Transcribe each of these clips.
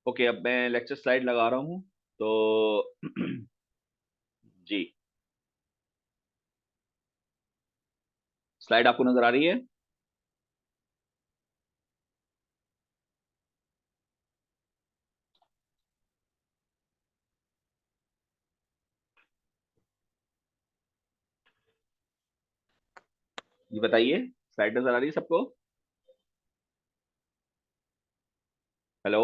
Okay, अब मैं lecture slide लगा रहा हूँ तो जी, स्लाइड आपको नजर आ रही है? जी बताइए, स्लाइड नजर आ रही है सबको? हेलो।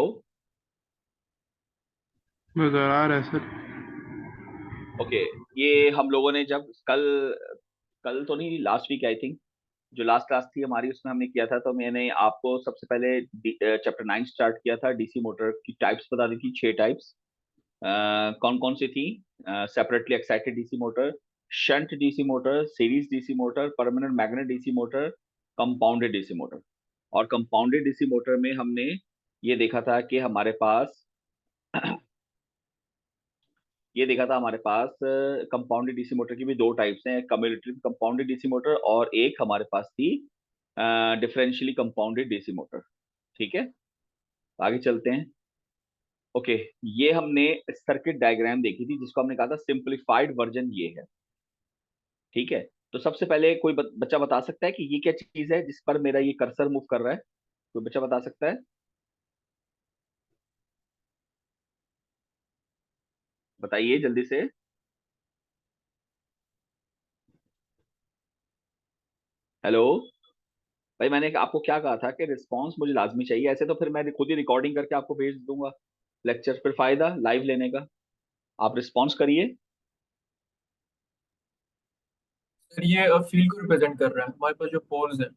नजर आ रहा है सर। ओके, ये हम लोगों ने जब कल कल तो नहीं, लास्ट वीक आई थिंक, जो लास्ट क्लास थी हमारी उसमें हमने किया था, तो मैंने आपको सबसे पहले चैप्टर 9 स्टार्ट किया था। डीसी मोटर की टाइप्स बता दी थी, 6 टाइप्स। कौन कौन सी थी? Separately excited DC motor, shunt DC motor, series DC motor, permanent magnet DC motor, compounded DC motor. और कंपाउंडेड डीसी मोटर में हमने ये देखा था कि हमारे पास ये देखा था हमारे पास कंपाउंडेड डीसी मोटर की भी 2 टाइप्स हैं, कम्युलेटिव कंपाउंडेड डीसी मोटर, और एक हमारे पास थी डिफरेंशियली कंपाउंडेड डीसी मोटर। ठीक है, आगे चलते हैं। ओके, ये हमने सर्किट डायग्राम देखी थी जिसको हमने कहा था सिंपलीफाइड वर्जन ये है। ठीक है, तो सबसे पहले कोई बच्चा बता सकता है कि ये क्या चीज है जिस पर मेरा ये कर्सर मूव कर रहा है? कोई बच्चा बता सकता है? बताइए जल्दी से। हेलो। भाई मैंने आपको क्या कहा था कि रिस्पांस मुझे लाजमी चाहिए, ऐसे तो फिर मैं खुद ही रिकॉर्डिंग करके आपको भेज दूंगा लेक्चर, फिर फायदा लाइव लेने का। आप रिस्पॉन्स करिए। सर ये फील्ड को रिप्रेजेंट कर रहा है, हमारे पास जो पोल्स हैं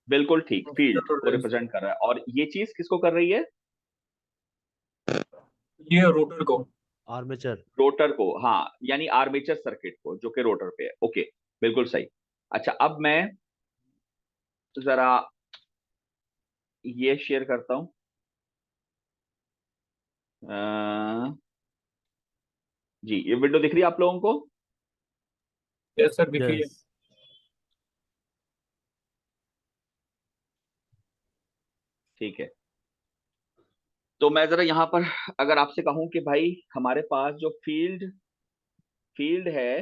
बिल्कुल ठीक, उनकी फील्ड को कंट्रोल। रिप्रेजेंट कर रहा है, और ये चीज किसको कर रही है? ये रोटर को। आर्मेचर। रोटर को, हाँ, यानी आर्मेचर सर्किट को जो कि रोटर पे है। ओके, बिल्कुल सही। अच्छा, अब मैं जरा ये शेयर करता हूँ। जी, ये विंडो दिख रही है आप लोगों को? यस सर, दिख रही है। यस। ठीक है, तो मैं जरा यहाँ पर अगर आपसे कहूँ कि भाई हमारे पास जो फील्ड फील्ड है,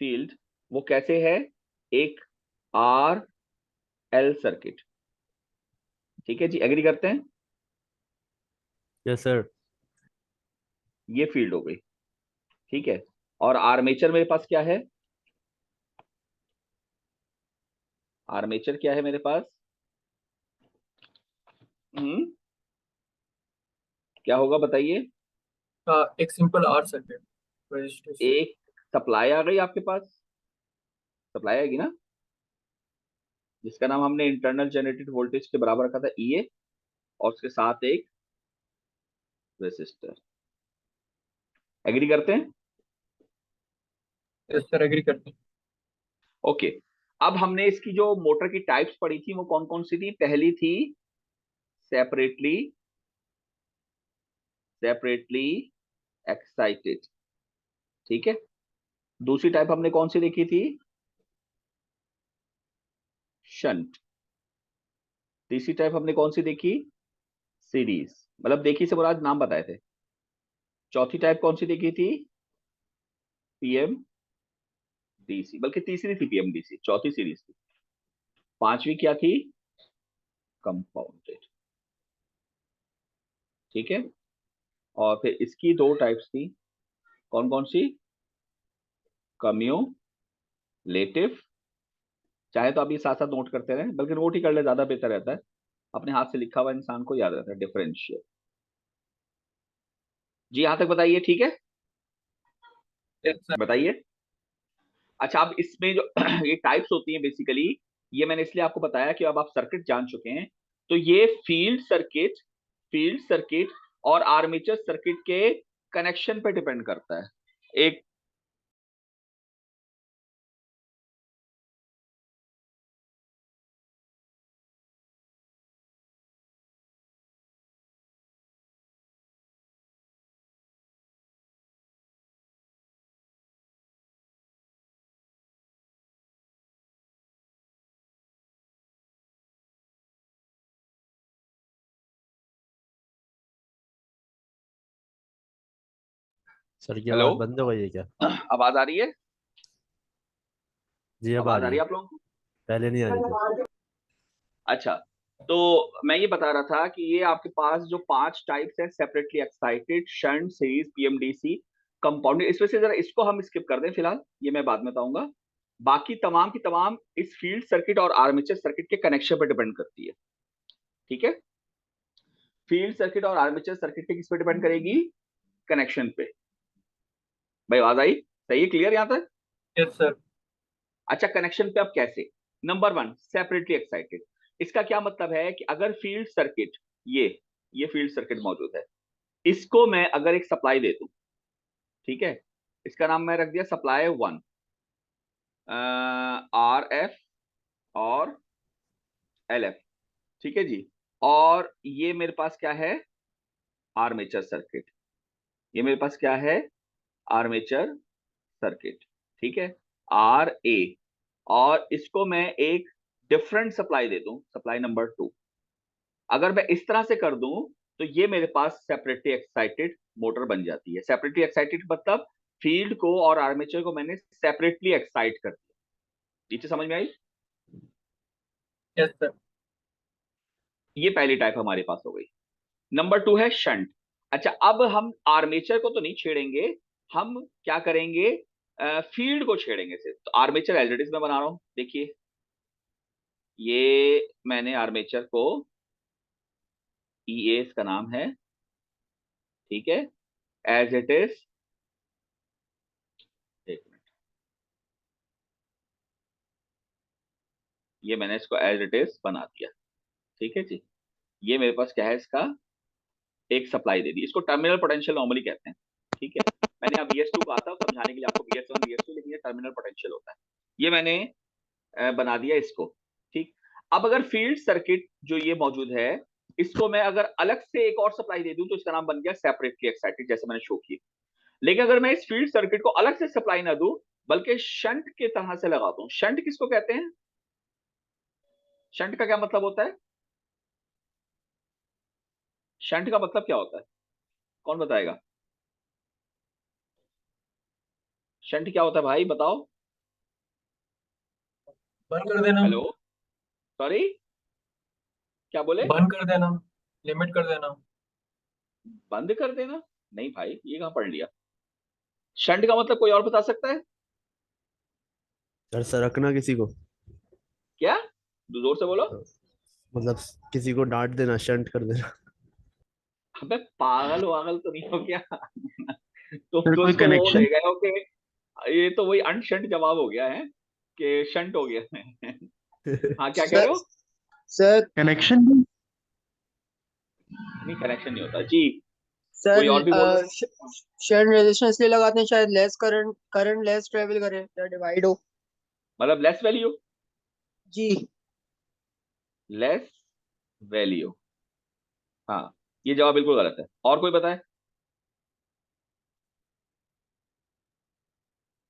फील्ड वो कैसे है? एक आर एल सर्किट। ठीक है जी, एग्री करते हैं? Yes sir. ये फील्ड हो गई। ठीक है, और आर्मेचर मेरे पास क्या है? आर्मेचर क्या है मेरे पास? हम्म, क्या होगा बताइए? एक सिंपल आर सर्किट रजिस्टर। एक सप्लाई आ गई आपके पास, सप्लाई आएगी ना, जिसका नाम हमने इंटरनल जनरेटेड वोल्टेज के बराबर रखा था, ईए, और उसके साथ एक रेसिस्टर। एग्री करते हैं? यस सर, एग्री करते हैं। ओके, अब हमने इसकी जो मोटर की टाइप्स पढ़ी थी वो कौन कौन सी थी? पहली थी सेपरेटली सेपरेटली एक्साइटेड। ठीक है, दूसरी टाइप हमने कौन सी देखी थी? शंट। तीसरी टाइप हमने कौन सी देखी? सीरीज। मतलब देखी से मुराद नाम बताए थे। चौथी टाइप कौन सी देखी थी? पीएम डीसी, बल्कि तीसरी थी पीएम डीसी, चौथी सीरीज थी। पांचवी क्या थी? कंपाउंडेड। ठीक है, और फिर इसकी 2 टाइप्स थी, कौन कौन सी? कम्यूलेटिव, चाहे तो आप ये साथ साथ नोट करते रहें, बल्कि नोट ही कर ले, ज्यादा बेहतर रहता है, अपने हाथ से लिखा हुआ इंसान को याद रहता है। डिफरेंशियल। जी, यहां तक बताइए, ठीक है? Yes sir. बताइए। अच्छा, अब इसमें जो ये टाइप्स होती हैं बेसिकली, ये मैंने इसलिए आपको बताया कि अब आप सर्किट जान चुके हैं, तो ये फील्ड सर्किट और आर्मेचर सर्किट के कनेक्शन पे डिपेंड करता है। एक सर की हेलो, आवाज बंद हो गई है क्या? आवाज आ रही है? जी अब आ आवाज आ रही रही है। है आप लोगों को? पहले नहीं आ रही थी। अच्छा, तो मैं ये बता रहा था कि ये आपके पास जो 5 टाइप्स है, separately excited, shunt, series, PMDC, compounded, इसमें से जरा इसको हम स्किप कर दें फिलहाल, ये मैं बाद में बताऊंगा। बाकी तमाम की तमाम इस फील्ड सर्किट और आर्मेचर सर्किट के कनेक्शन पर डिपेंड करती है। ठीक है, फील्ड सर्किट और आर्मेचर सर्किट के किस पे डिपेंड करेगी? कनेक्शन पे। भाई आवाज आई? सही है, क्लियर यहां तक? Yes sir. अच्छा, कनेक्शन पे अब कैसे? Number 1, separately excited. इसका क्या मतलब है कि अगर फील्ड सर्किट, ये फील्ड सर्किट मौजूद है, इसको मैं अगर एक सप्लाई दे दूं, ठीक है, इसका नाम मैं रख दिया सप्लाई 1, आर एफ और एल एफ, ठीक है जी। और ये मेरे पास क्या है? Armature circuit. ये मेरे पास क्या है? आर्मेचर सर्किट, ठीक है, आर ए। और इसको मैं एक डिफरेंट सप्लाई दे दूं, सप्लाई नंबर 2। अगर मैं इस तरह से कर दूं तो ये मेरे पास सेपरेटली एक्साइटेड मोटर बन जाती है। सेपरेटली एक्साइटेड मतलब फील्ड को और आर्मेचर को मैंने सेपरेटली एक्साइट कर दिया। नीचे समझ में आई? Yes sir. ये पहली टाइप हमारे पास हो गई। नंबर 2 है शंट। अच्छा, अब हम आर्मेचर को तो नहीं छेड़ेंगे, हम क्या करेंगे? फील्ड को छेड़ेंगे सिर्फ। तो आर्मेचर एलरेडी मैं बना रहा हूं, देखिए, ये मैंने आर्मेचर को ई ए इसका नाम है, ठीक है, एज इट इज। एक मिनट, ये मैंने इसको एज इट इज बना दिया, ठीक है जी। ये मेरे पास क्या है? इसका एक सप्लाई दे दी, इसको टर्मिनल पोटेंशियल नॉर्मली कहते हैं, ठीक है। मैंने अब BS2 कहा था समझाने के लिए आपको, BS1 BS2, लेकिन ये टर्मिनल पोटेंशियल होता है। ये मैंने बना दिया इसको, ठीक। अब अगर फील्ड सर्किट जो ये मौजूद है, इसको मैं अगर अलग से एक और सप्लाई दे दूं तो इसका नाम बन गया सेपरेटली एक्साइटेड, जैसे मैंने शो किया। लेकिन अगर मैं इस फील्ड सर्किट को अलग से सप्लाई ना दूं, बल्कि शंट के तरह से लगा दूं। शंट किसको कहते हैं? शंट का क्या मतलब होता है? शंट का मतलब क्या होता है? कौन बताएगा? शंट क्या होता है भाई, बताओ। बंद कर देना। हेलो, सॉरी, क्या बोले? बंद कर देना। लिमिट कर देना। बंद कर देना? नहीं भाई, ये कहां पढ़ लिया? शंट का मतलब कोई और बता सकता है? सर सरकना किसी को। क्या? जोर से बोलो। मतलब किसी को डांट देना, शंट कर देना। अबे पागल वागल तो नहीं हो क्या? तुम सर तो कोई उसको वो ले कनेक्शन। गए हो कि ये तो वही अनशंट जवाब हो गया है कि शंट हो गया है। हाँ, क्या कह सर रहे हो? Sir connection. नहीं, कनेक्शन नहीं होता जी। सर कोई और भी बोलो। शंट रेजिस्टेंस इसलिए लगाते हैं शायद less current current less travel करे या डिवाइड हो। मतलब लेस वैल्यू। जी। लेस वैल्यू, हाँ, ये जवाब बिल्कुल गलत है। और कोई बताए?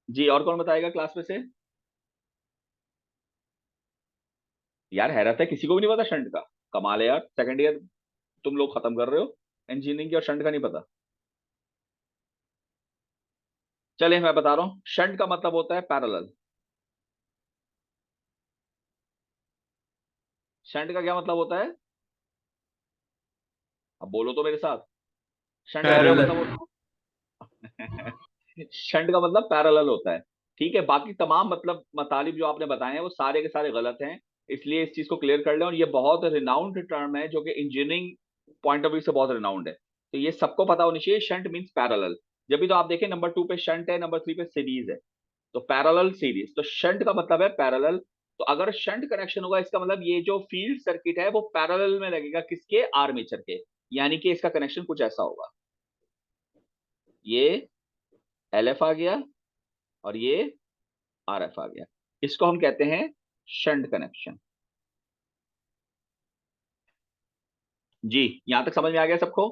जी, और कौन बताएगा क्लास में से? यार हैरत है, किसी को भी नहीं पता शंट का। कमाल है यार, सेकंड ईयर तुम लोग खत्म कर रहे हो इंजीनियरिंग की और शंट का नहीं पता। चलिए मैं बता रहा हूं, शंट का मतलब होता है पैरेलल। शंट का क्या मतलब होता है? अब बोलो तो मेरे साथ। शंट का क्या पैरेलल। मतलब होता है? शंट का मतलब पैरेलल होता है, ठीक है। बाकी तमाम मतलब मतालिब जो आपने बताए हैं वो सारे के सारे गलत हैं, इसलिए इस चीज को क्लियर कर लें। और ये बहुत रिनाउंड टर्म है जो कि इंजीनियरिंग पॉइंट ऑफ व्यू से बहुत रिनाउंड है, तो ये सबको पता होनी चाहिए। Shunt means parallel. जब भी तो आप देखें नंबर 2 पे शंट है, नंबर 3 पे सीरीज है, तो पैरेलल सीरीज, तो शंट का मतलब है पैरेलल। तो अगर शंट कनेक्शन होगा, इसका मतलब ये जो फील्ड सर्किट है वो पैरेलल में लगेगा, किसके? आर्मेचर के। यानी कि इसका कनेक्शन कुछ ऐसा होगा, ये LF आ गया और ये RF आ गया, इसको हम कहते हैं शंट कनेक्शन। जी, यहां तक समझ में आ गया सबको?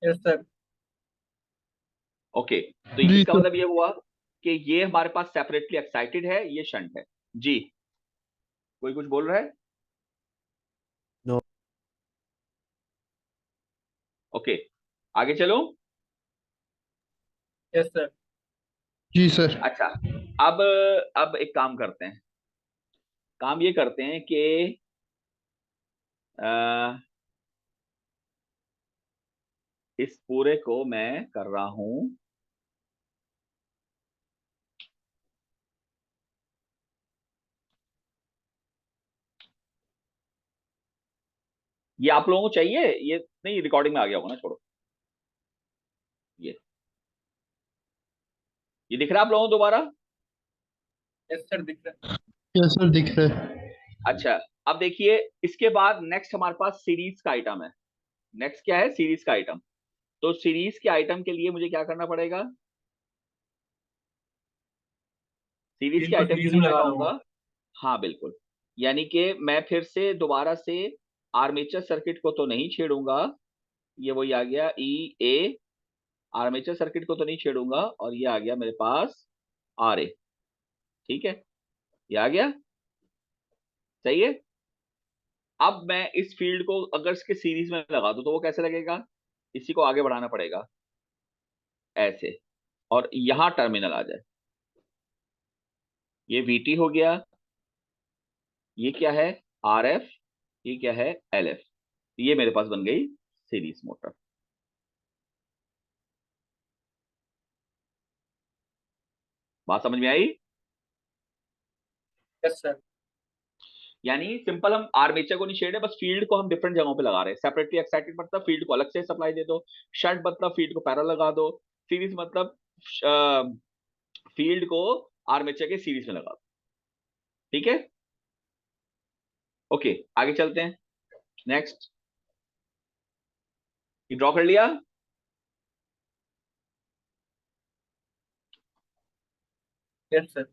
Yes sir. ओके, तो जी इसका सर। मतलब ये हुआ कि ये हमारे पास सेपरेटली एक्साइटेड है, ये शंट है। जी, कोई कुछ बोल रहा है? नो। ओके, आगे चलो। Yes sir. जी सर। अच्छा, अब एक काम करते हैं, काम ये करते हैं कि इस पूरे को मैं कर रहा हूं, ये आप लोगों को चाहिए, ये नहीं रिकॉर्डिंग में आ गया होगा ना, छोड़ो। ये दिख रहा है आप लोगों को दोबारा? यस सर, दिख रहा है। यस सर, दिख रहा है। अच्छा, अब देखिए इसके बाद नेक्स्ट हमारे पास सीरीज का आइटम है। नेक्स्ट क्या है? सीरीज का आइटम। तो सीरीज के आइटम के लिए मुझे क्या करना पड़ेगा? सीरीज के फील्ड को आइटम के सीरीज लिए में मैं लगाना कहूंगा, होगा। हाँ बिल्कुल, यानी कि मैं फिर से दोबारा से आर्मेचर सर्किट को तो नहीं छेड़ूंगा, ये वही आ गया ई ए, आर्मेचर सर्किट को तो नहीं छेड़ूंगा, और ये आ गया मेरे पास आर ए। ठीक है, ये आ गया, सही है। अब मैं इस फील्ड को अगर इसके सीरीज में लगा दूं तो वो कैसे लगेगा? इसी को आगे बढ़ाना पड़ेगा ऐसे, और यहां टर्मिनल आ जाए। ये VT हो गया, ये क्या है? RF, ये क्या है? LF। ये मेरे पास बन गई सीरीज मोटर। बात समझ में आई? Yes sir. यानी सिंपल, हम आर्मेचर को नहीं छेड़ रहे, बस फील्ड को हम डिफरेंट जगहों पे लगा रहे हैं। सेपरेटली एक्साइटेड मतलब फील्ड को अलग से सप्लाई दे दो, शंट मतलब फील्ड को पैरेलल लगा दो, सीरीज मतलब फील्ड को आर्मेचर के सीरीज में लगा दो। ठीक है, ओके, आगे चलते हैं। नेक्स्ट, ये ड्रॉ कर लिया। Yes sir.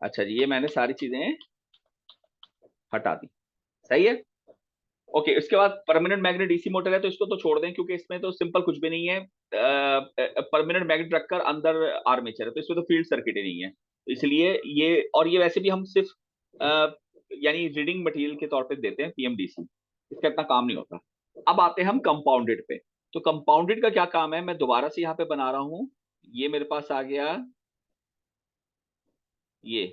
अच्छा जी, ये मैंने सारी चीजें हटा दी, सही है। ओके, इसके बाद परमानेंट मैग्नेट डीसी मोटर है तो इसको तो छोड़ दें, क्योंकि इसमें तो सिंपल कुछ भी नहीं है। परमानेंट मैग्नेट रखकर अंदर आर्मेचर है तो इसमें तो फील्ड सर्किट ही नहीं है, तो इसलिए ये, और ये वैसे भी हम सिर्फ यानी रीडिंग मटेरियल के तौर पे देते हैं, PMDC, इसका इतना काम नहीं होता। अब आते हैं हम कंपाउंडेड पे। तो कंपाउंडेड का क्या काम है, मैं दोबारा से यहाँ पे बना रहा हूं। ये मेरे पास आ गया, ये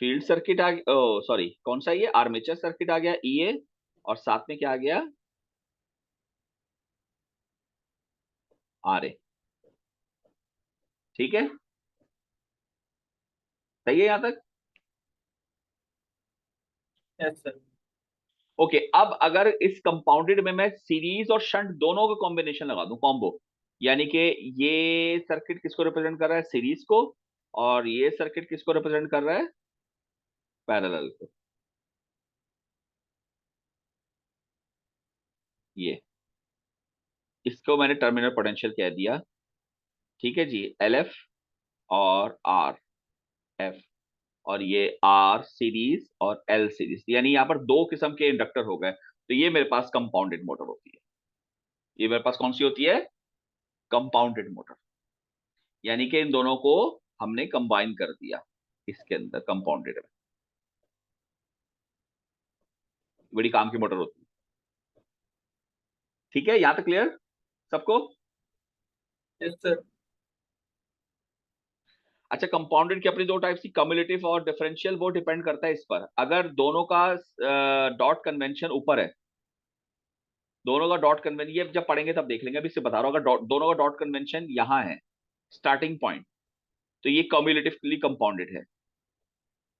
फील्ड सर्किट आ गया, सॉरी कौन सा, ये आर्मेचर सर्किट आ गया EA, और साथ में क्या आ गया? RA। ठीक है, सही है यहां तक? Yes sir. ओके, अब अगर इस कंपाउंडेड में मैं सीरीज और शंट दोनों का कॉम्बिनेशन लगा दूं, कॉम्बो, यानी कि ये सर्किट किसको रिप्रेजेंट कर रहा है? सीरीज को, और ये सर्किट किसको रिप्रेजेंट कर रहा है? पैरेलल को। ये, इसको मैंने टर्मिनल पोटेंशियल कह दिया। ठीक है जी, LF और RF, और ये R सीरीज और L सीरीज, यानी यहाँ पर दो किस्म के इंडक्टर हो गए। तो ये मेरे पास कंपाउंडेड मोटर होती है। ये मेरे पास कौन सी होती है? कंपाउंडेड मोटर, यानी कि इन दोनों को हमने कंबाइन कर दिया इसके अंदर कंपाउंडेड में। बड़ी काम की मोटर होती है। ठीक है, यहां तक क्लियर सबको? Yes sir. अच्छा, कंपाउंडेड की अपनी दो टाइप्स की, कम्युलेटिव और डिफरेंशियल, वो डिपेंड करता है इस पर। अगर दोनों का डॉट कन्वेंशन ऊपर है, दोनों का डॉट कन्वेंशन, ये जब पढ़ेंगे तब देख लेंगे, अभी से बता रहा हूं, अगर दोनों का डॉट कन्वेंशन यहां है, स्टार्टिंग पॉइंट, तो ये कम्युलेटिवली कंपाउंडेड है।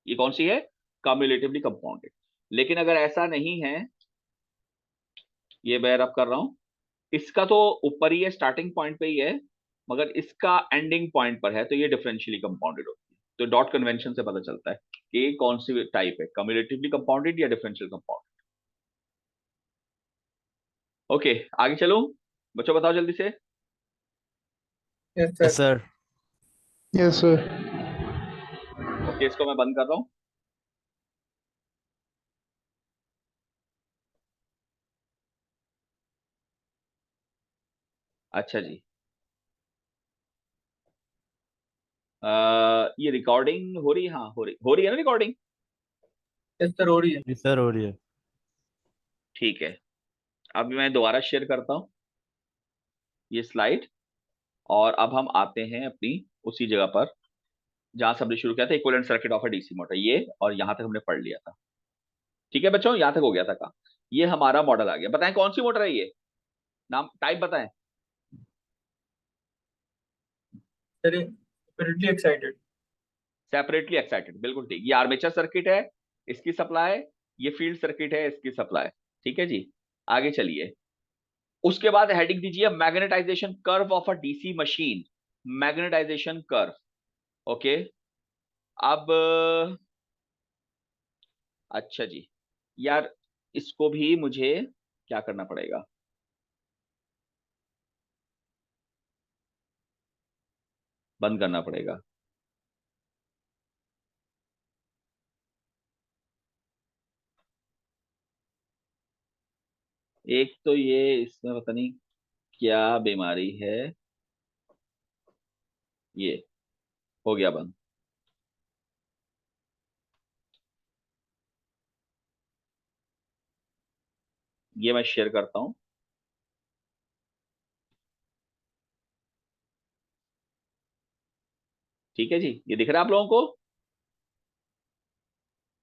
ये कौन सी है? कम्युलेटिवली कंपाउंडेड। लेकिन अगर ऐसा नहीं है, ये मैं अब कर रहा हूं, इसका तो ऊपर ही है, स्टार्टिंग पॉइंट पे ही है, मगर इसका एंडिंग पॉइंट पर है, तो ये डिफरेंशियली कंपाउंडेड होती है। तो डॉट कन्वेंशन से पता चलता है कि कौन सी टाइप है, कम्युलेटिवली कंपाउंडेड या डिफरेंशियल कंपाउंडेड। ओके, आगे चलो, बच्चों बताओ जल्दी से। Yes yes sir. Sir. Yes sir. Okay, इसको मैं बंद कर रहा हूं। अच्छा जी, ये रिकॉर्डिंग हो रही है? हाँ, हो रही है ना रिकॉर्डिंग? यस सर, हो रही है। जी सर, हो रही है। ठीक है, अभी मैं दोबारा शेयर करता हूँ ये स्लाइड, और अब हम आते हैं अपनी उसी जगह पर जहां से हमने शुरू किया था, equivalent circuit of a DC motor, ये और यहां तक हमने पढ़ लिया था। ठीक है बच्चों, यहां तक हो गया था काम। ये हमारा मॉडल आ गया। बताएं कौन सी मोटर है ये, नाम टाइप बताएं। सर ये सेपरेटली एक्साइटेड। सेपरेटली एक्साइटेड, बिल्कुल ठीक। ये आर्मेचर सर्किट है, इसकी सप्लाई, ये फील्ड सर्किट है, इसकी सप्लाई। ठीक है जी, आगे चलिए। उसके बाद हेडिंग दीजिए magnetization curve of a DC machine, magnetization curve. Okay, अब अच्छा जी, यार इसको भी मुझे क्या करना पड़ेगा, बंद करना पड़ेगा। एक तो ये इसमें पता नहीं क्या बीमारी है, ये हो गया बंद। ये मैं शेयर करता हूं। ठीक है जी, ये दिख रहा है आप लोगों को?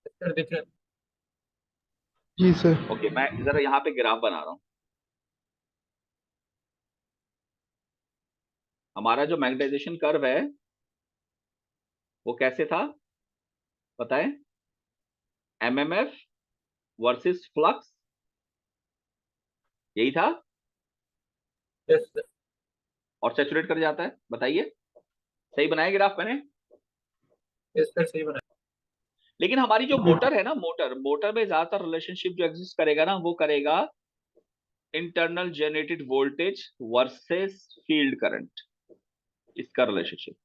सर दिख रहा है। जी सर। ओके, मैं जरा यहाँ पे ग्राफ बना रहा हूं। हमारा जो मैग्नेटाइजेशन कर्व है वो कैसे था बताएं? एमएमएफ वर्सेस फ्लक्स, यही था, यस सर। और सैचुरेट कर जाता है। बताइए, सही बनाया ग्राफ मैंने? यस सर सही बना। लेकिन हमारी जो मोटर है ना, मोटर में ज्यादातर रिलेशनशिप जो एग्जिस्ट करेगा ना, वो करेगा internal generated voltage versus field current, इसका रिलेशनशिप।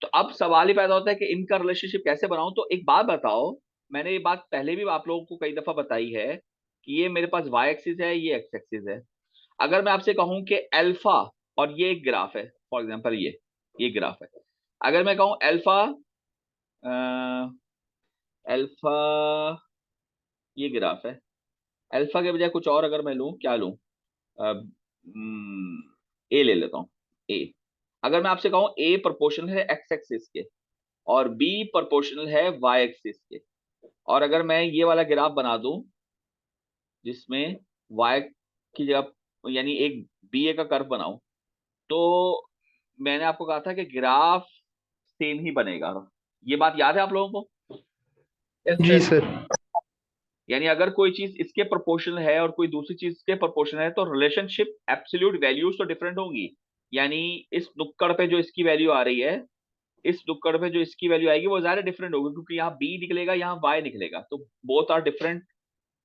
तो अब सवाल ही पैदा होता है कि इनका रिलेशनशिप कैसे बनाऊं। तो एक बात बताओ, मैंने ये बात पहले भी आप लोगों को कई दफा बताई है कि ये मेरे पास वाई एक्सिस है, ये एक्स एक्सिस है। अगर मैं आपसे कहूं कि अल्फा, और ये एक ग्राफ है फॉर एग्जांपल, ये ग्राफ है। अगर मैं कहूं अल्फा, अल्फा, ये ग्राफ है, अल्फा के बजाय कुछ और अगर मैं लूं, क्या लूं, ए ले लेता हूं, ए। अगर मैं आपसे कहूं ए प्रोपोर्शनल है एक्स एक्सिस के और बी प्रोपोर्शनल है वाई एक्सिस के, और अगर मैं ये वाला ग्राफ बना दूं जिसमें वाई की जगह यानी एक बी ए का कर्व बनाऊं, तो मैंने आपको कहा था कि ग्राफ सेम ही बनेगा। ये बात याद है आप लोगों को? यस जी सर। सर। यानी अगर कोई चीज इसके प्रोपोर्शनल है और कोई दूसरी चीज इसके प्रोपोर्शनल है, तो रिलेशनशिप एब्सोल्यूट वैल्यूज तो डिफरेंट होंगी। यानी इस नुक्कड़ पे जो इसकी वैल्यू आ रही है, इस नुक्कड़ पे जो इसकी वैल्यू आएगी, वो ज्यादा डिफरेंट होगी, क्योंकि यहाँ बी निकलेगा, यहाँ वाई निकलेगा, तो बोथ आर डिफरेंट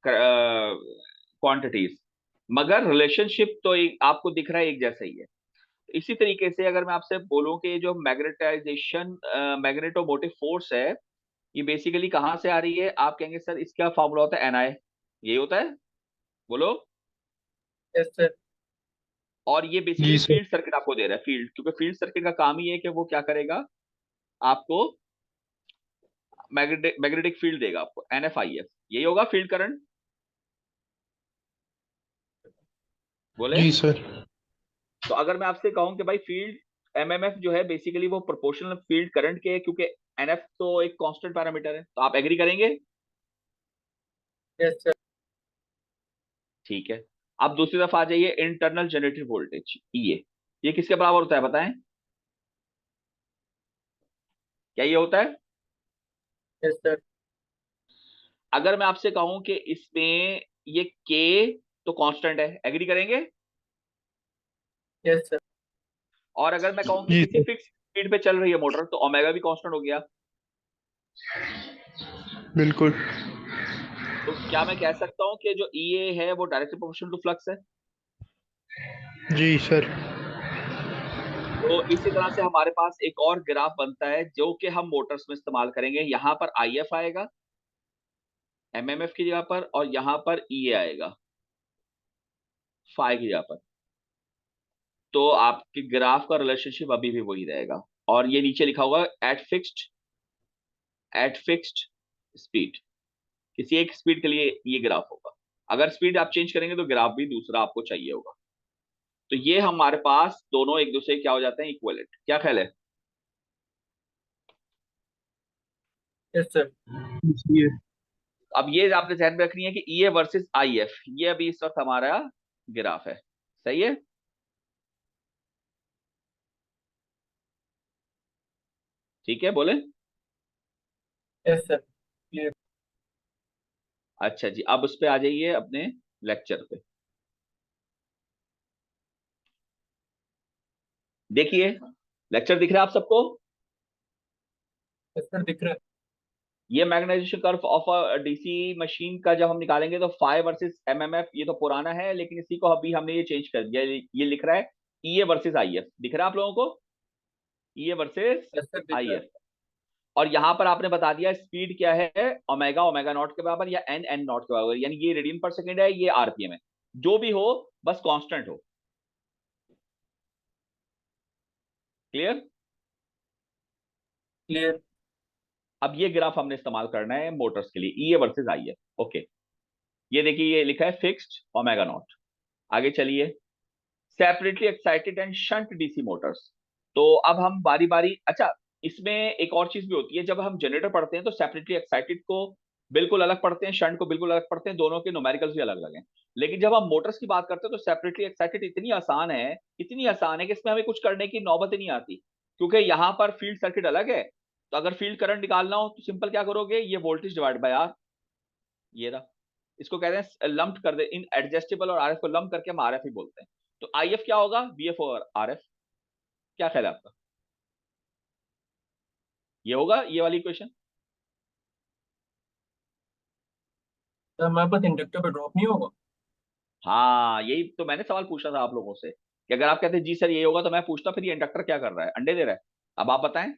क्वांटिटीज, मगर रिलेशनशिप तो एक आपको दिख रहा है, एक जैसा ही है। इसी तरीके से अगर मैं आपसे बोलूं कि जो मैग्नेटाइजेशन मैग्नेटोमोटिव फोर्स है, ये बेसिकली कहाँ से आ रही है, आप कहेंगे सर इसका फॉर्मूला होता है एनआई, यही होता है, बोलो। Yes sir. और ये बेसिकली जी सर। फील्ड सर्किट आपको दे रहा है, फील्ड, क्योंकि फील्ड सर्किट का काम ही है कि वो क्या करेगा, आपको मैग्नेटिक फील्ड देगा, आपको एनएफआईएफ, यही होगा फील्ड करंट, बोले। जी सर। तो अगर मैं आपसे कहूं कि भाई फील्ड एमएमएफ जो है बेसिकली वो प्रोपोर्शनल फील्ड करंट के है, क्योंकि एनएफ तो एक कांस्टेंट पैरामीटर है, तो आप एग्री करेंगे? Yes sir. ठीक है, अब दूसरी तरफ आ जाइए, इंटरनल जनरेटेड वोल्टेज ये किसके बराबर होता है बताएं? क्या ये होता है? Yes sir. अगर मैं आपसे कहूं कि इसमें ये के तो कांस्टेंट है, एग्री करेंगे? Yes sir. और अगर मैं कहूं कि जी किसी सर। फिक्स स्पीड पे चल रही है मोटर, तो ओमेगा भी कांस्टेंट हो गया। बिल्कुल। तो क्या मैं कह सकता हूं कि जो ईए है वो डायरेक्टली प्रोपोर्शनल टू फ्लक्स है? जी सर। तो इसी तरह से हमारे पास एक और ग्राफ बनता है जो कि हम मोटर्स में इस्तेमाल करेंगे। यहां पर आईएफ आएगा एमएमएफ की जगह पर, और यहां पर ईए आएगा फाई की जगह पर। तो आपके ग्राफ का रिलेशनशिप अभी भी वही रहेगा, और ये नीचे लिखा होगा एट फिक्स्ड स्पीड, किसी एक स्पीड के लिए ये ग्राफ होगा। अगर स्पीड आप चेंज करेंगे तो ग्राफ भी दूसरा आपको चाहिए होगा। तो ये हमारे पास दोनों एक दूसरे क्या हो जाते हैं, इक्विवेलेंट। क्या ख्याल है? Yes sir. ये अब ये आपने ध्यान में रखनी है कि ई ए वर्सेस आई एफ, ये अभी इस वक्त हमारा ग्राफ है। सही है? ठीक है, बोले। Yes sir, clear. अच्छा जी, अब उस पे आ जाइए अपने लेक्चर पे। देखिए, लेक्चर दिख रहा है आप सबको? यस सर, दिख रहा है। ये magnetization curve of a DC machine का जब हम निकालेंगे तो फाई वर्सेस एमएमएफ, ये तो पुराना है लेकिन इसी को अभी हमने ये चेंज कर दिया। ये लिख रहा है ई ए वर्सेस आई एफ, दिख रहा है आप लोगों को? ई ए वर्सेस यस सर, दिख आई रहा है। एफ। और यहां पर आपने बता दिया स्पीड क्या है, ओमेगा ओमेगा नॉट के बराबर या एन एन नॉट के बराबर, यानी ये रेडियन पर सेकेंड है, ये आरपीएम है, जो भी हो बस कांस्टेंट हो। क्लियर? क्लियर। अब ये ग्राफ हमने इस्तेमाल करना है मोटर्स के लिए, E A versus I F. Okay, ये देखिए ये लिखा है फिक्स्ड ओमेगा नॉट। आगे चलिए, separately excited and shunt DC Motors. तो अब हम बारी बारी, अच्छा इसमें एक और चीज भी होती है, जब हम जनरेटर पढ़ते हैं तो सेपरेटली एक्साइटेड को बिल्कुल अलग पढ़ते हैं, शंट को बिल्कुल अलग पढ़ते हैं, दोनों के न्यूमेरिकल्स भी अलग अलग हैं। लेकिन जब हम मोटर्स की बात करते हैं तो सेपरेटली एक्साइटेड इतनी आसान है, इतनी आसान है कि इसमें हमें कुछ करने की नौबत ही नहीं आती, क्योंकि यहाँ पर फील्ड सर्किट अलग है। तो अगर फील्ड करंट निकालना हो तो सिंपल क्या करोगे, ये वोल्टेज डिवाइड बाय आर, ये रहा। इसको कहते हैं लंप्ड कर दे, इन एडजस्टेबल और आरएफ को लंप करके हम आरएफ ही बोलते हैं। तो आईएफ क्या होगा, वीएफ और आरएफ। क्या ख्याल है आपका? ये होगा ये वाली इक्वेशन? सर हमारे पास इंडक्टर पे ड्रॉप नहीं होगा? हाँ, यही तो मैंने सवाल पूछा था आप लोगों से कि अगर आप कहते जी सर ये होगा, तो मैं पूछता फिर ये इंडक्टर क्या कर रहा है, अंडे दे रहा है। अब आप बताएं,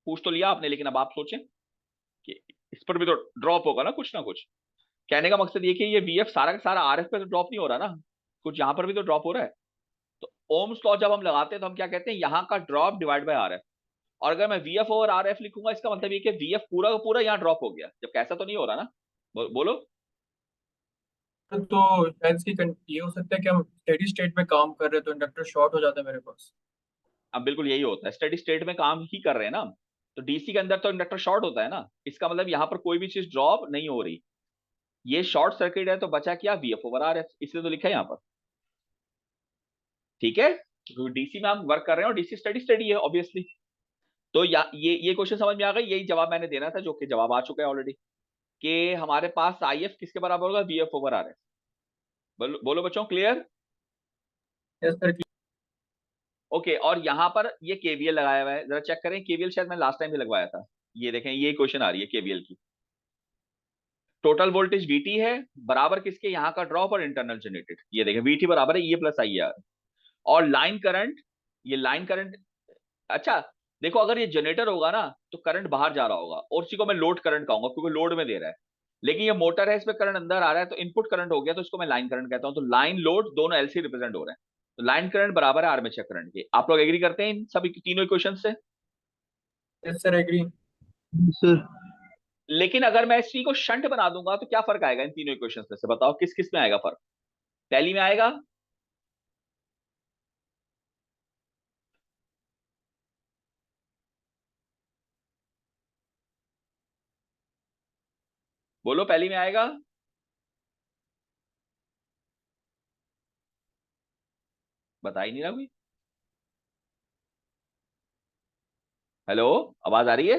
पूछ तो लिया आपने, लेकिन अब आप सोचें कि इस पर भी तो ड्रॉप होगा ना कुछ ना कुछ। कहने का मकसद ये कि ये वीएफ सारा का सारा आरएफ पे तो ड्रॉप नहीं हो रहा ना, कुछ यहां पर भी तो ड्रॉप हो रहा है। तो ओम्स लॉ जब हम लगाते हैं तो हम क्या कहते हैं, यहाँ का ड्रॉप डिवाइड बाय आरएफ। और अगर मैं वीएफ और आरएफ लिखूंगा, इसका मतलब ये कि वीएफ पूरा का पूरा यहाँ ड्रॉप हो गया, जबकि ऐसा तो नहीं हो रहा ना। बोलो। तो शायद इसकी ये हो सकता है कि हम स्टेडी स्टेट में काम कर रहे हैं तो इंडक्टर शॉर्ट हो जाता है मेरे पास। अब बिल्कुल यही होता है, स्टेडी स्टेट में काम ही कर रहे हैं ना हम, तो डीसी के अंदर तो इंडक्टर शॉर्ट होता है ना, इसका मतलब यहाँ पर कोई भी चीज ड्रॉप नहीं हो रही। ये शॉर्ट सर्किट है तो बचा क्या, वीएफ ओवर आर एफ, इसलिए तो लिखा है यहाँ पर। ठीक है, क्योंकि डीसी में हम वर्क कर रहे हैं और डीसी स्टडी स्टडी है ऑब्वियसली। तो ये क्वेश्चन समझ में आ गई, यही जवाब मैंने देना था, जो कि जवाब आ चुका है ऑलरेडी, कि हमारे पास आई एफ किसके बराबर होगा, वीएफ ओवर आर एफ। बोलो बच्चों, क्लियर? Yes sir. ओके, और यहाँ पर ये केवीएल लगाया हुआ है, जरा चेक करें केवीएल, शायद मैंने लास्ट टाइम भी लगवाया था। ये देखें, ये क्वेश्चन आ रही है केवीएल की। टोटल वोल्टेज वीटी है, बराबर किसके, यहाँ का ड्रॉप और इंटरनल जनरेटेड। ये देखें वीटी बराबर है ये प्लस आई आर। और लाइन करंट, ये लाइन करंट, अच्छा देखो अगर ये जनरेटर होगा ना तो करंट बाहर जा रहा होगा, और उसी को मैं लोड करंट कहूंगा क्योंकि लोड में दे रहा है। लेकिन ये मोटर है, इसमें करंट अंदर आ रहा है तो इनपुट करंट हो गया, तो इसको मैं लाइन करंट कहता हूं। तो लाइन लोड दोनों एलसी रिप्रेजेंट हो रहे हैं, तो लाइन करंट बराबर है आर्मेचर करंट के। आप लोग एग्री करते हैं इन सभी तीनों इक्वेशन से? Yes sir, agree. सर लेकिन अगर मैं इसी को शंट बना दूंगा तो क्या फर्क आएगा इन तीनों इक्वेशन में से, बताओ किस किस में आएगा फर्क? पहली में आएगा, बोलो पहली में आएगा। बता ही नहीं रहा कोई। हेलो, आवाज आ रही है?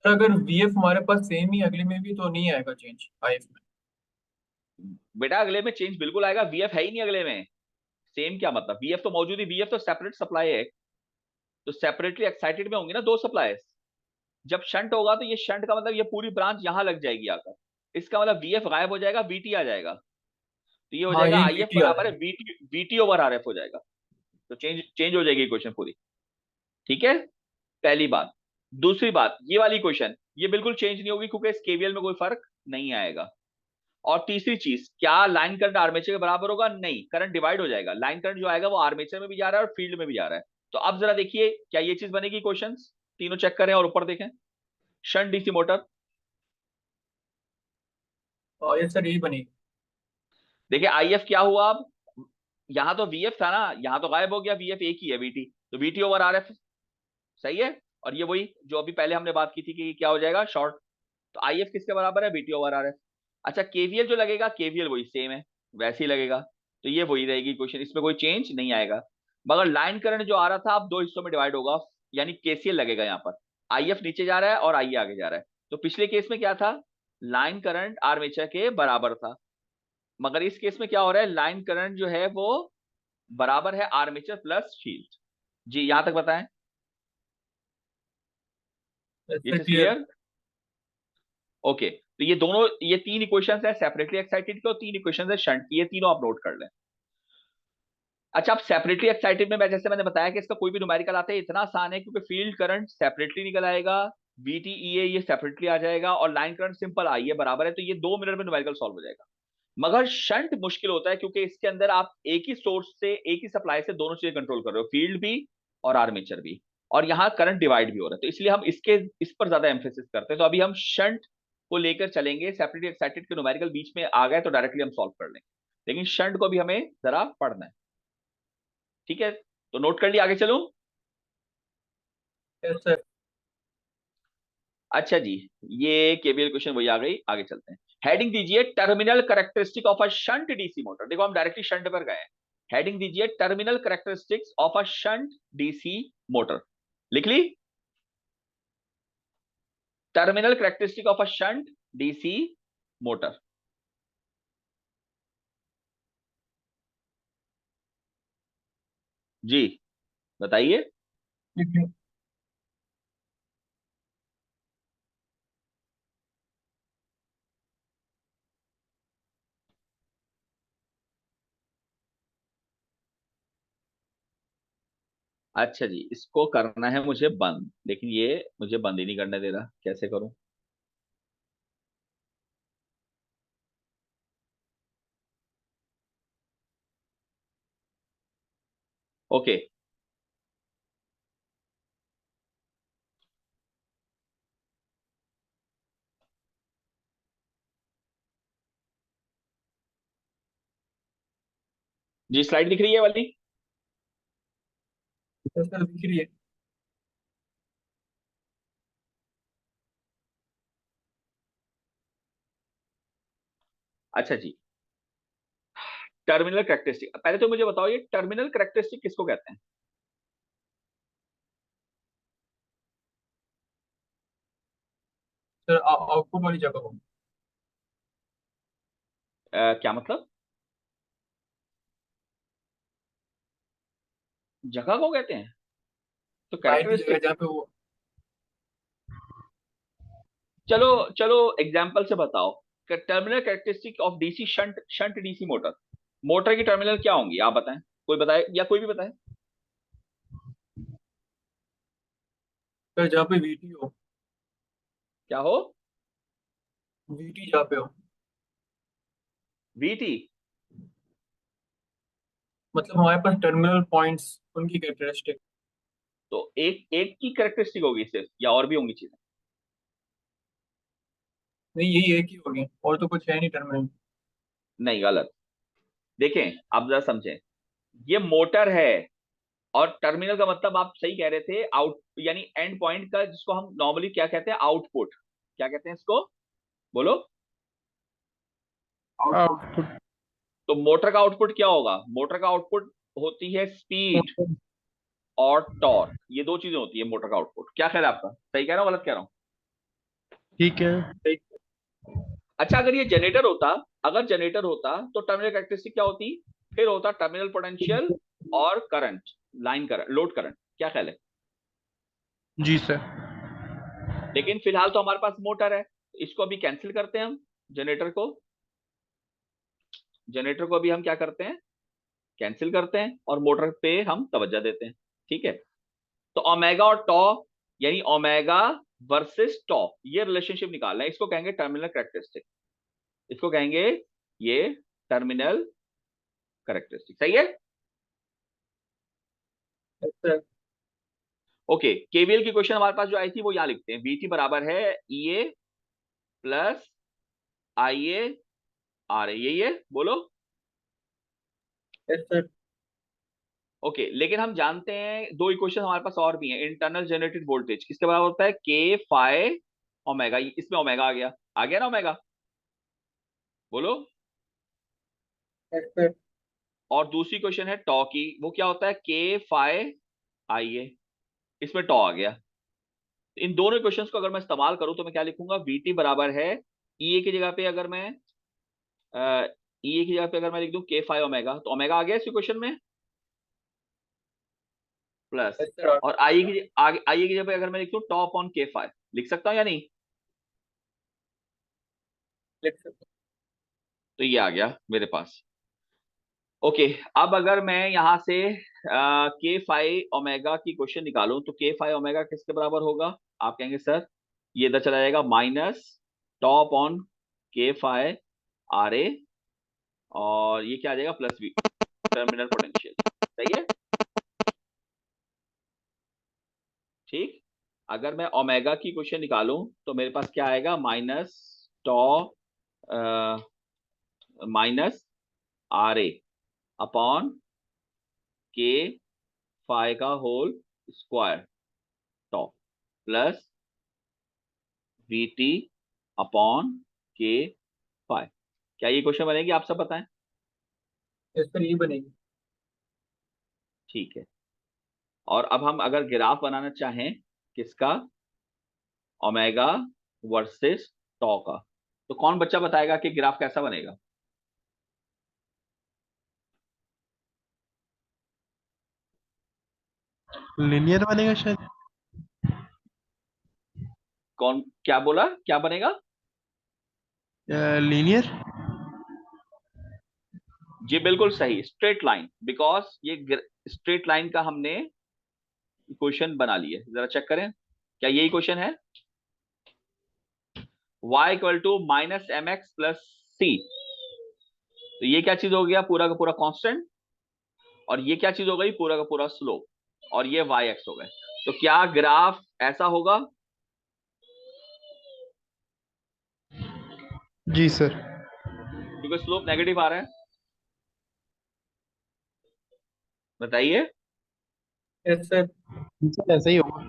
सर अगर वीएफ हमारे पास सेम ही अगले में भी तो नहीं आएगा चेंज आईएफ में? बेटा अगले में चेंज बिल्कुल आएगा, वीएफ है ही नहीं अगले में। सेम क्या मतलब, वीएफ तो मौजूद ही, वीएफ तो सेपरेट सप्लाई है, तो सेपरेटली एक्साइटेड में होंगे ना दो सप्लाईज। जब शंट होगा तो ये शंट का मतलब ये पूरी ब्रांच यहां लग जाएगी आकर, इसका मतलब वीएफ गायब हो जाएगा, वीटी आ जाएगा। तो ये हो हाँ, जाएगा यही आईएफ वीटी आ बराबर है जाएगा। वीटी, वीटी ओवर आरएफ हो जाएगा। तो चेंज चेंज हो जाएगी इक्वेशन पूरी। ठीक है, पहली बात। दूसरी बात, ये वाली क्वेश्चन ये बिल्कुल चेंज नहीं होगी क्योंकि इस केवीएल में कोई फर्क नहीं आएगा। और तीसरी चीज, क्या लाइन करंट आर्मेचर के बराबर होगा? नहीं, करंट डिवाइड हो जाएगा, लाइन करंट जो आएगा वो आर्मेचर में भी जा रहा है और फील्ड में भी जा रहा है। तो अब जरा देखिए क्या ये चीज बनेगी, क्वेश्चंस तीनों चेक करें और ऊपर देखें। शंट डीसी मोटर, और ये सर यही बनेगी। देखिए IF क्या हुआ अब, यहाँ तो VF था ना, यहाँ तो गायब हो गया, VF एक ही है VT, तो VT ओवर RF सही है। और ये वही जो अभी पहले हमने बात की थी कि क्या हो जाएगा शॉर्ट, तो IF किसके बराबर है, VT ओवर RF। अच्छा KVL जो लगेगा, KVL वही सेम है, वैसे ही लगेगा, तो ये वही रहेगी क्वेश्चन, इसमें कोई चेंज नहीं आएगा। मगर लाइन करंट जो आ रहा था अब दो हिस्सों में डिवाइड होगा, यानी KCL लगेगा यहाँ पर, IF नीचे जा रहा है और IA आगे जा रहा है। तो पिछले केस में क्या था, लाइन करंट आर्मेचर के बराबर था, मगर इस केस में क्या हो रहा है, लाइन करंट जो है वो बराबर है आर्मेचर प्लस फील्ड। जी यहां तक बताएं, ये सर चीज क्लियर। क्लियर। ओके, तो ये दोनों, ये तीन इक्वेशंस है सेपरेटली एक्साइटेड के और तीन इक्वेशंस है शंट की, ये तीनों आप नोट कर लें। अच्छा, अब सेपरेटली एक्साइटेड में मैं जैसे मैंने बताया कि इसका कोई भी न्यूमेरिकल आता है इतना आसान है, क्योंकि फील्ड करंट सेपरेटली निकल आएगा, VTEA ये सेपरेटली आ जाएगा, और लाइन करंट सिंपल आई है बराबर है, तो ये 2 मिनट में न्यूमेरिकल सॉल्व हो जाएगा। मगर शंट मुश्किल होता है, क्योंकि इसके अंदर आप एक ही सोर्स से, एक ही सप्लाई से दोनों चीजें कंट्रोल कर रहे हो, फील्ड भी और आर्मेचर भी, और यहाँ करंट डिवाइड भी हो रहा है, तो इसलिए हम इस पर ज्यादा एम्फेसिस करते हैं। तो अभी हम शंट को लेकर चलेंगे, सेपरेटली एक्साइटेड के न्यूमेरिकल बीच में आ गए तो डायरेक्टली हम सॉल्व कर लेंगे, लेकिन शंट को भी हमें जरा पढ़ना है, ठीक है। तो नोट कर लिया, आगे चलूं। Yes sir. अच्छा जी, ये केवीएल क्वेश्चन वही आ गई, आगे चलते हैं। हेडिंग दीजिए terminal characteristic of a shunt DC motor. देखो हम डायरेक्टली शंट पर गए। हेडिंग दीजिए terminal characteristics of a shunt DC motor. लिख ली, terminal characteristic of a shunt DC motor. जी बताइए। अच्छा जी, इसको करना है मुझे बंद, लेकिन ये मुझे बंद ही नहीं करने दे रहा, कैसे करूं। ओके, जी स्लाइड दिख रही है वाली। यस सर दिख रही है। अच्छा जी, टर्मिनल कैरेक्टरिस्टिक, पहले तो मुझे बताओ ये टर्मिनल कैरेक्टरिस्टिक किसको कहते हैं। सर आउटपुट वाली जगह को। क्या मतलब, जगह को कहते हैं, तो बाहर की जगह कैरेक्टरिस्टिक। जहाँ पे वो। चलो चलो एग्जांपल से बताओ, terminal characteristic of DC shunt, shunt DC motor, motor की टर्मिनल क्या होंगी आप बताएं, कोई बताए या कोई भी बताए। सर जहाँ पे VT हो। क्या हो, VT जहाँ पे हो। VT। मतलब हमारे पास टर्मिनल पॉइंट्स उनकी कैरेक्टरिस्टिक। तो एक एक की कैरेक्टरिस्टिक होगी सिर्फ, या और भी होंगी चीजें। नहीं यही एक ही हो गया, और तो कुछ है नहीं टर्मिनल। नहीं गलत, देखें आप जरा समझें, ये मोटर है, और टर्मिनल का मतलब आप सही कह रहे थे, आउट यानी एंड पॉइंट का, जिसको हम नॉर्मली क्या कहते हैं, आउटपुट, क्या कहते हैं इसको, बोलो। आउटपुट। तो मोटर का आउटपुट क्या होगा, मोटर का आउटपुट होती है स्पीड और टॉर्क, ये दो चीजें होती है मोटर का आउटपुट। क्या ख्याल है आपका, सही कह रहा हूं गलत कह रहा हूं। ठीक है। अच्छा, अगर ये जनरेटर होता, अगर जनरेटर होता तो टर्मिनल कैरेक्टरिस्टिक क्या होती, फिर होता टर्मिनल पोटेंशियल और current, line current, load current. क्या ख्याल है। जी सर। लेकिन फिलहाल तो हमारे पास मोटर है, इसको अभी कैंसिल करते हैं हम, जनरेटर को, जनरेटर को अभी हम क्या करते हैं, कैंसिल करते हैं, और मोटर पे हम तवज्जो देते हैं, ठीक है। तो ओमेगा और टॉ, यानी ओमेगा वर्सेस टॉ, ये रिलेशनशिप निकालना है, इसको कहेंगे टर्मिनल कैरेक्टरिस्टिक, इसको कहेंगे ये टर्मिनल कैरेक्टरिस्टिक, सही है। सर ओके, केवीएल की क्वेश्चन हमारे पास जो आई थी वो यहां लिखते हैं, VT बराबर है EA प्लस IA आ रहे, यही है, बोलो। Yes sir. ओके, लेकिन हम जानते हैं दो इक्वेशन हमारे पास और भी हैं। इंटरनल जनरेटेड वोल्टेज किसके बराबर होता है? के फाई ओमेगा। इसमें ओमेगा आ गया ना ओमेगा, बोलो। Yes sir. और दूसरी क्वेश्चन है टॉ की, वो क्या होता है? के फाई आई ए, इसमें टॉ आ गया। इन दोनों क्वेश्चंस को अगर मैं इस्तेमाल करूं तो मैं क्या लिखूंगा? वीटी बराबर है ई ए की जगह पे अगर मैं ई ए की जगह पे अगर मैं लिख दूं के फाई ओमेगा, तो ओमेगा आ गया इस क्वेश्चन में, प्लस, यस सर। और आई की आगे आई की जगह पे अगर मैं लिख दूं टॉ अपॉन के फाई, लिख सकता हूं या नहीं? लिख सकते तो ये आ गया मेरे पास। ओके, अब अगर मैं यहां से के फाई ओमेगा की क्वेश्चन निकालूं तो के फाई ओमेगा किसके बराबर होगा? आप कहेंगे सर ये इधर चला जाएगा, माइनस टॉप ऑन के फाई आर ए, और ये क्या आ जाएगा? Plus V, terminal potential. सही है, ठीक। अगर मैं ओमेगा की क्वेश्चन निकालूं तो मेरे पास क्या आएगा? Minus tau minus R A upon के फाई का whole square tau, plus V T upon के फाई। क्या ये क्वेश्चन बनेगी? आप सब बताएं। यस सर, ये बनेगी। ठीक है, और अब हम अगर ग्राफ बनाना चाहें किसका? ओमेगा वर्सेस टॉ का, तो कौन बच्चा बताएगा कि ग्राफ कैसा बनेगा? लिनियर बनेगा शायद। कौन, क्या बोला, क्या बनेगा? लीनियर। जी बिल्कुल सही, स्ट्रेट लाइन, बिकॉज ये स्ट्रेट लाइन का हमने इक्वेशन बना ली है। जरा चेक करें, क्या यही क्वेश्चन है? y equal to minus M X plus C, तो ये क्या चीज हो गया? पूरा का पूरा कांस्टेंट। और ये क्या चीज हो गई? पूरा का पूरा स्लोप। और ये वाई एक्स हो गए। तो क्या ग्राफ ऐसा होगा? जी सर। क्योंकि स्लोप नेगेटिव आ रहा है, बताइए। Yes sir. सर ऐसा ही होगा।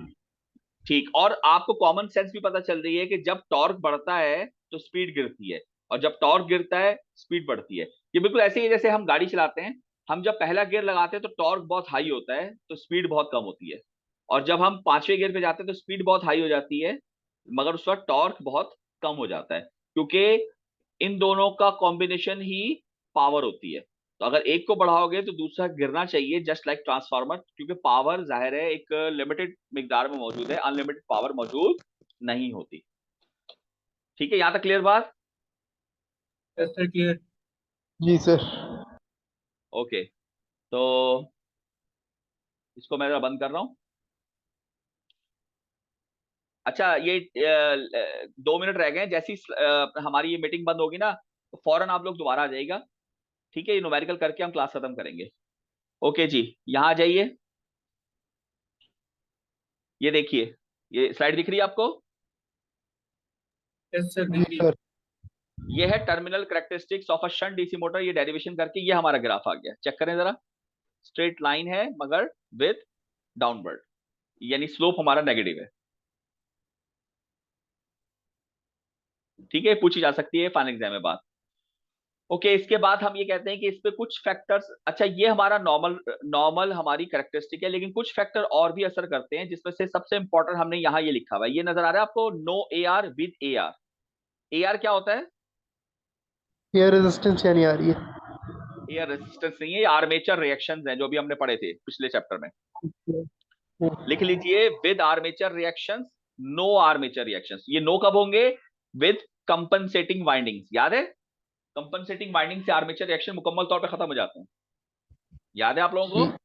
ठीक, और आपको कॉमन सेंस भी पता चल रही है कि जब टॉर्क बढ़ता है तो स्पीड गिरती है, और जब टॉर्क गिरता है स्पीड बढ़ती है। ये बिल्कुल ऐसे ही है जैसे हम गाड़ी चलाते हैं, हम जब पहला गियर लगाते हैं तो टॉर्क बहुत हाई होता है तो स्पीड बहुत कम होती है, और जब हम पांचवें गियर पे जाते हैं तो स्पीड बहुत हाई हो जाती है, मगर उस वक्त टॉर्क बहुत कम हो जाता है, क्योंकि इन दोनों का कॉम्बिनेशन ही पावर होती है। तो अगर एक को बढ़ाओगे तो दूसरा गिरना चाहिए, जस्ट लाइक ट्रांसफार्मर, क्योंकि पावर जाहिर है एक लिमिटेड मिकदार में मौजूद है, अनलिमिटेड पावर मौजूद नहीं होती। ठीक है, यहां तक क्लियर बात? Yes sir, clear. जी सर। ओके, तो इसको मैं जरा बंद कर रहा हूं। अच्छा, ये 2 मिनट रह गए, जैसी हमारी ये मीटिंग बंद होगी ना तो फौरन आप लोग दोबारा आ जाइएगा। ठीक है, ये न्यूमेरिकल करके हम क्लास खत्म करेंगे। ओके जी, यहां आ जाइए। ये देखिए, ये स्लाइड दिख रही है आपको? यस सर, जी दिख रही है। सर। ये है terminal characteristics of a shunt DC motor. ये डेरिवेशन करके ये हमारा ग्राफ आ गया, चेक करें जरा। स्ट्रेट लाइन है मगर विद डाउनवर्ड, यानी स्लोप हमारा नेगेटिव है। ठीक है, पूछी जा सकती है फाइनल एग्जाम में बात। ओके, इसके बाद हम ये कहते हैं कि इस पे कुछ फैक्टर्स, अच्छा ये हमारा नॉर्मल नॉर्मल हमारी कैरेक्टरिस्टिक है, लेकिन कुछ फैक्टर और भी असर करते हैं, जिसमें से सबसे इंपॉर्टेंट हमने यहाँ ये लिखा हुआ है, ये नजर आ रहा है आपको? No A R with A R. A R क्या होता है? एयर रेजिस्टेंस यानी आ रही है। एयर रेजिस्टेंस नहीं है, ये आर्मेचर रिएक्शंस हैं जो भी हमने पढ़े थे पिछले चैप्टर में। लिख लीजिए, with armature reactions, no armature reactions. ये नो कब होंगे? विद कंपनसेटिंग वाइंडिंग्स, याद है? कंपनसेटिंग वाइंडिंग से आर्मेचर रिएक्शन मुकम्मल तौर पे खत्म हो जाते हैं, याद है आप लोगों जी को?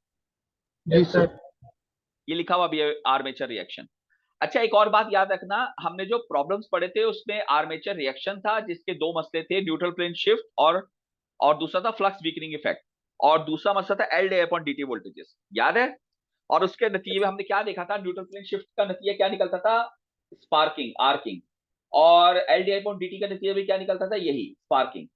जी यस सर। सर। ये लिखा हुआ भी है आर्मेचर रिएक्शन। अच्छा, एक और बात याद रखना, हमने जो प्रॉब्लम्स पढ़े थे उसमें आर्मेचर रिएक्शन था जिसके दो मसले थे, न्यूट्रल प्लेन शिफ्ट और दूसरा था फ्लक्स वीकनिंग इफेक्ट, और दूसरा मसला था L D upon D T voltages, याद है? और उसके नतीजे में हमने क्या देखा था? न्यूट्रल प्लेन शिफ्ट का नतीजा क्या निकलता था? Sparking, arcing. और L D upon D T का नतीजा भी क्या निकलता था? यही, स्पार्किंग।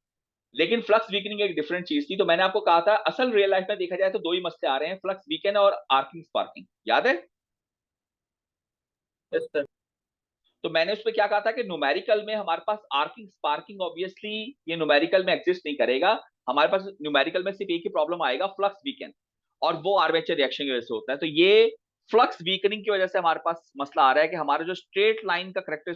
लेकिन फ्लक्स वीकनिंग एक डिफरेंट चीज थी। तो मैंने आपको कहा था असल रियल लाइफ में देखा जाए तो दो ही मसले आ रहे हैं, फ्लक्स वीकन और आर्किंग स्पार्किंग, याद है? Yes sir. तो मैंने उस पर क्या कहा था कि न्यूमेरिकल में हमारे पास आर्किंग स्पार्किंग ऑब्वियसली ये न्यूमेरिकल में एग्जिस्ट नहीं करेगा, हमारे पास न्यूमेरिकल में सिर्फ एक ही प्रॉब्लम आएगा, फ्लक्स वीकन, और वो आर्मेचर रिएक्शन की वजह से होता है। तो ये फ्लक्स वीकनिंग की वजह से हमारे पास मसला आ रहा है कि हमारा जो स्ट्रेट लाइन का करेक्टर